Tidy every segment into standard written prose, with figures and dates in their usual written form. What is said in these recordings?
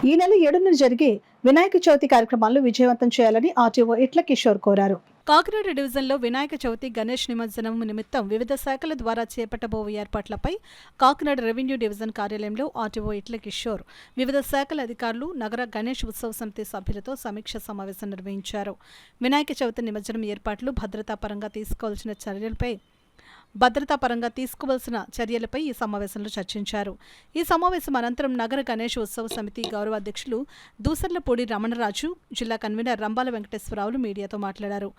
ఈ నెల 7న జరిగే వినాయక చవితి కార్యక్రమాలను విజయవంతం చేయాలని ఆర్టీఓ ఇట్ల కిషోర్ కోరారు. కాకినాడ డివిజన్లో వినాయక చవితి గణేష్ నిమజ్జనం నిమిత్తం వివిధ శాఖల ద్వారా చేపట్టబోవు ఏర్పాట్లపై కాకినాడ రెవెన్యూ డివిజన్ కార్యాలయంలో ఆర్టీఓ ఇట్ల కిషోర్ వివిధ శాఖల అధికారులు, నగర గణేష్ ఉత్సవ సమితి సభ్యులతో సమీక్ష సమావేశం నిర్వహించారు. వినాయక చవితి నిమజ్జనం ఏర్పాట్లు, భద్రతాపరంగా తీసుకోవాల్సిన చర్యలపై ఈ సమావేశంలో చర్చించారు. ఈ సమావేశం అనంతరం నగర గణేష్ ఉత్సవ సమితి గౌరవ అధ్యక్షులు దూసర్లపూడి రమణరాజు, జిల్లా కన్వీనర్ రంబాల వెంకటేశ్వరరావులు మీడియాతో మాట్లాడారు.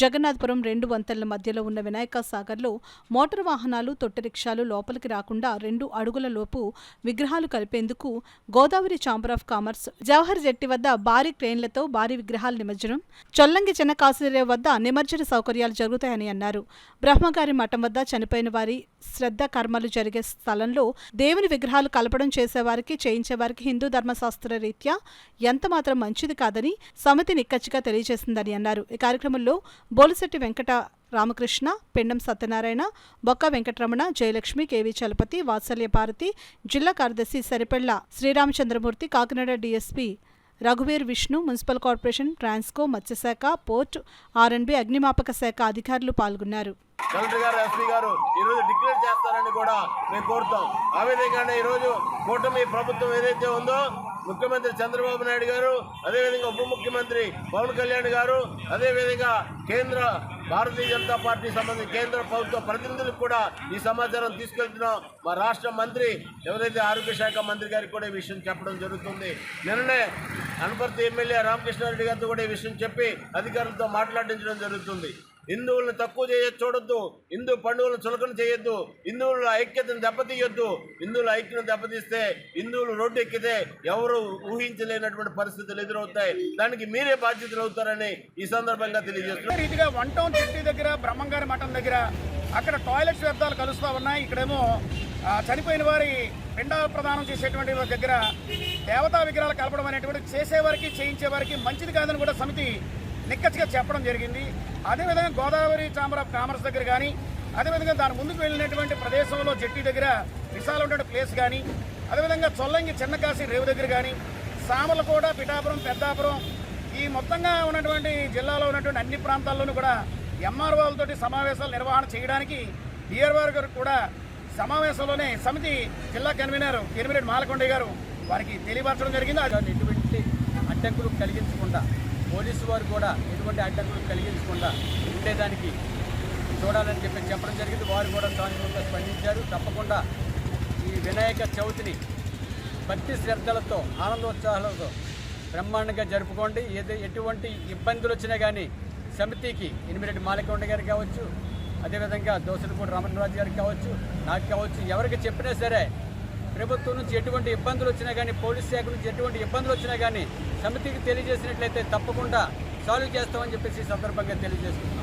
జగన్నాథపురం 2 వంతెనల మధ్యలో ఉన్న వినాయక సాగర్లో మోటారు వాహనాలు, తొట్టి రిక్షాలు లోపలికి రాకుండా 2 అడుగుల లోపు విగ్రహాలు కలిపేందుకు Godavari chamber of commerce, Jawahar jetty వద్ద భారీ క్రేన్లతో భారీ విగ్రహాల నిమజ్జనం, చొల్లంగి చిన్న కాశీదేవి వద్ద నిమజ్జన సౌకర్యాలు జరుగుతాయని అన్నారు. బ్రహ్మగారి మఠం వద్ద చనిపోయిన వారి శ్రద్ధ కర్మలు జరిగే స్థలంలో దేవుని విగ్రహాలు కలపడం చేసేవారికి, చేయించేవారికి హిందూ ధర్మశాస్త్ర రీత్యా ఎంతమాత్రం మంచిది కాదని సమితి నిక్కచ్చిగా తెలియజేసిందని అన్నారు. ఈ కార్యక్రమంలో బోలిశెట్టి వెంకట రామకృష్ణ, పెండం సత్యనారాయణ, బొక్క వెంకటరమణ, జయలక్ష్మి, కేవీ చలపతి, వాత్సల్య భారతి, జిల్లా కార్యదర్శి సరిపెళ్ల శ్రీరామచంద్రమూర్తి, కాకినాడ డీఎస్పీ రఘువీర్ విష్ణు, మున్సిపల్ కార్పొరేషన్, ట్రాన్స్కో, మత్స్యశాఖ, పోర్ట్, ఆర్ఎండ్బి, అగ్నిమాపక శాఖ అధికారులు పాల్గొన్నారు. కలెక్టర్ గారు, ఎస్పీ గారు ఈరోజు డిక్లేర్ చేస్తారని కూడా మేము కోరుతాం. ఆ విధంగానే ఈరోజు కూటమి ప్రభుత్వం ఏదైతే ఉందో, ముఖ్యమంత్రి చంద్రబాబు నాయుడు గారు, అదేవిధంగా ఉప ముఖ్యమంత్రి పవన్ కళ్యాణ్ గారు, అదేవిధంగా కేంద్ర భారతీయ జనతా పార్టీ సంబంధించి కేంద్ర ప్రభుత్వ ప్రతినిధులకు కూడా ఈ సమాచారం తీసుకెళ్తున్నాం. మా రాష్ట్ర మంత్రి ఎవరైతే ఆరోగ్య శాఖ మంత్రి గారికి కూడా ఈ విషయం చెప్పడం జరుగుతుంది. నిన్ననే అనపర్తి ఎమ్మెల్యే రామకృష్ణారెడ్డి గారితో కూడా ఈ విషయం చెప్పి అధికారులతో మాట్లాడించడం జరుగుతుంది. హిందువులను తక్కువ చూడొద్దు, హిందూ పండుగలను చులకన చేయొద్దు, హిందువుల ఐక్యతను దెబ్బతీయొద్దు. హిందువుల ఐక్యతను దెబ్బతీస్తే హిందువులు రోడ్డు ఎక్కితే ఎవరు ఊహించలేనటువంటి పరిస్థితులు ఎదురవుతాయి. దానికి మీరే బాధ్యతలు అవుతారని ఈ సందర్భంగా తెలియజేస్తున్నారు. రీతిగా 1 టౌన్ సిటీ దగ్గర బ్రహ్మంగారి మఠం దగ్గర అక్కడ టాయిలెట్స్ వ్యర్థాలు కలుస్తూ ఉన్నాయి. ఇక్కడేమో చనిపోయిన వారి పిండ ప్రదానం చేసేటువంటి దగ్గర దేవతా విగ్రహాలు కలపడం అనేటువంటి చేసేవారికి, చేయించేవారికి మంచిది కాదని కూడా సమితి నిక్కచ్చిగా చెప్పడం జరిగింది. అదేవిధంగా గోదావరి ఛాంబర్ ఆఫ్ కామర్స్ దగ్గర కానీ, అదేవిధంగా దాని ముందుకు వెళ్ళినటువంటి ప్రదేశంలో జెట్టి దగ్గర విశాలమైన ప్లేస్ కానీ, అదేవిధంగా చొల్లంగి చిన్న కాశీ రేవు దగ్గర కానీ, సామలకోట, పిఠాపురం, పెద్దాపురం ఈ మొత్తంగా ఉన్నటువంటి జిల్లాలో ఉన్నటువంటి అన్ని ప్రాంతాల్లోనూ కూడా ఎంఆర్ఓలతోటి సమావేశాలు నిర్వహణ చేయడానికి డిఆర్ఓ గారు కూడా సమావేశంలోనే సమితి జిల్లా కన్వీనర్ ఎనిమిరెడ్డి మాలకొండ గారు వారికి తెలియపరచడం జరిగింది. ఎటువంటి అడ్డంకులు కలిగించకుండా, పోలీసు వారు కూడా ఎటువంటి అడ్డంకులు కలిగించకుండా ఉండేదానికి చూడాలని చెప్పడం జరిగింది. వారు కూడా సానుకూలంగా స్పందించారు. తప్పకుండా ఈ వినాయక చవితిని భక్తి శ్రద్ధలతో, ఆనందోత్సాహాలతో బ్రహ్మాండంగా జరుపుకోండి. ఎటువంటి ఇబ్బందులు వచ్చినా కానీ సమితికి ఎనిమిరెడ్డి మాలకొండ గారికి కావచ్చు, అదేవిధంగా దోసలపూడి రమణరాజు గారికి కావచ్చు, నాకు కావచ్చు, ఎవరికి చెప్పినా సరే ప్రభుత్వం నుంచి ఎటువంటి ఇబ్బందులు వచ్చినా కానీ, పోలీస్ శాఖ నుంచి ఎటువంటి ఇబ్బందులు వచ్చినా కానీ సమితికి తెలియజేసినట్లయితే తప్పకుండా సాల్వ్ చేస్తామని చెప్పేసి ఈ సందర్భంగా తెలియజేస్తున్నాం.